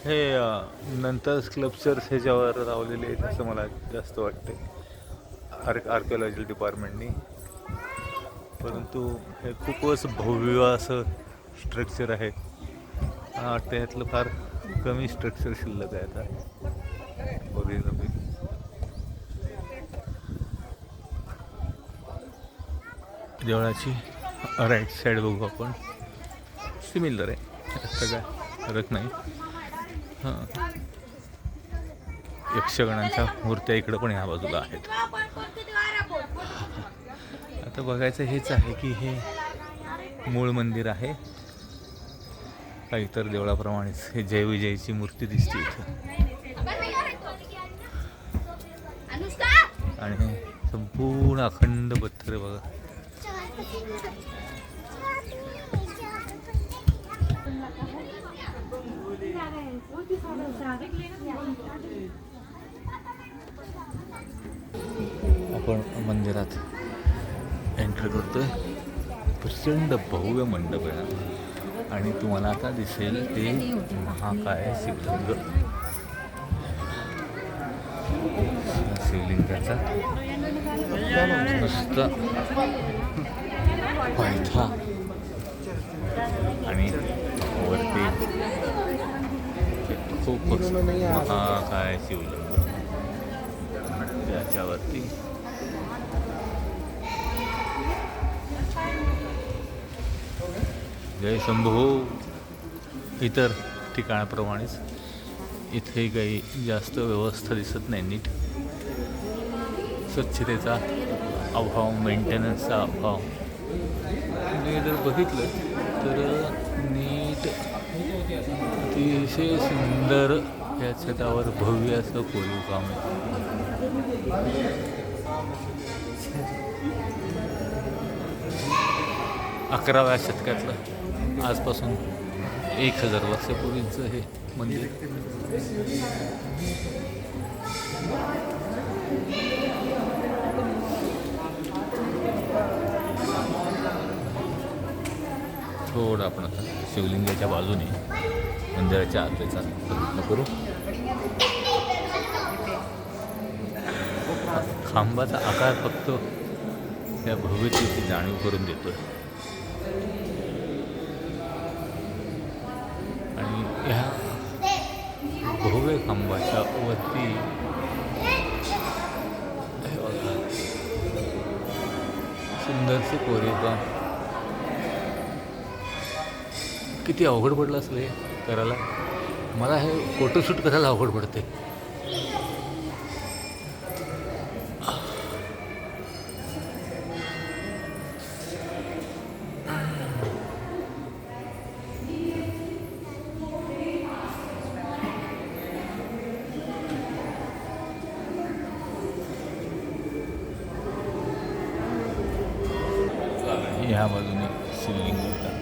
हे नंतर स्कल्पचर्स ह्याच्यावर लावलेले आहेत असं मला जास्त वाटते आर्किओलॉजिकल डिपार्टमेंटनी. परंतु हे खूपच भव्य असं स्ट्रक्चर आहे. मला वाटतं ह्यातलं फार कमी स्ट्रक्चर शिल्लक आहे आता ओरिजिनल. देवळाची राईट साईड बघू आपण. सिमिलर आहे, असं काय फरक नाही. हां, यक्षगणांच्या मूर्त्या इकडं पण ह्या बाजूला आहेत. आता बघायचं हेच आहे की हे मूळ मंदिर आहे का इतर देवळाप्रमाणेच हे जय विजयची मूर्ती दिसते इथं. आणि हे संपूर्ण अखंड पत्थर आहे बघा. आपण मंदिरात एंटर करतोय. प्रचंड भव्य मंडप आहे आणि तुम्हाला आता दिसेल ते महाकाय शिवलिंग. शिवलिंगाचा मस्त पायथा आणि वरती खूप महाकाय शिवलिंग त्याच्यावरती जय शंभो. इतर ठिकाणाप्रमाणेच इथे काही जास्त व्यवस्था दिसत नाही. नीट स्वच्छतेचा अभाव, मेंटेनन्सचा अभाव. तुम्ही जर बघितलं तर नीट अतिशय सुंदर या छतावर भव्य असं कोरीव काम आहे. 11व्या शतकातलं, आजपासून 1000 वर्षापूर्वीचं हे मंदिर. थोडं आपण आता शिवलिंगाच्या बाजूने मंदिराच्या आत जायचा प्रयत्न करू. खांबाचा आकार फक्त त्या भव्यतेची जाणीव करून देतोय. आणि ह्या भव्य खांबाच्या वरती सुंदरसे कोरीवकाम. किती अवघड पडलं असेल हे करायला. मला हे फोटोशूट करायला अवघड पडते. ह्या बाजूने शिवलिंग होता.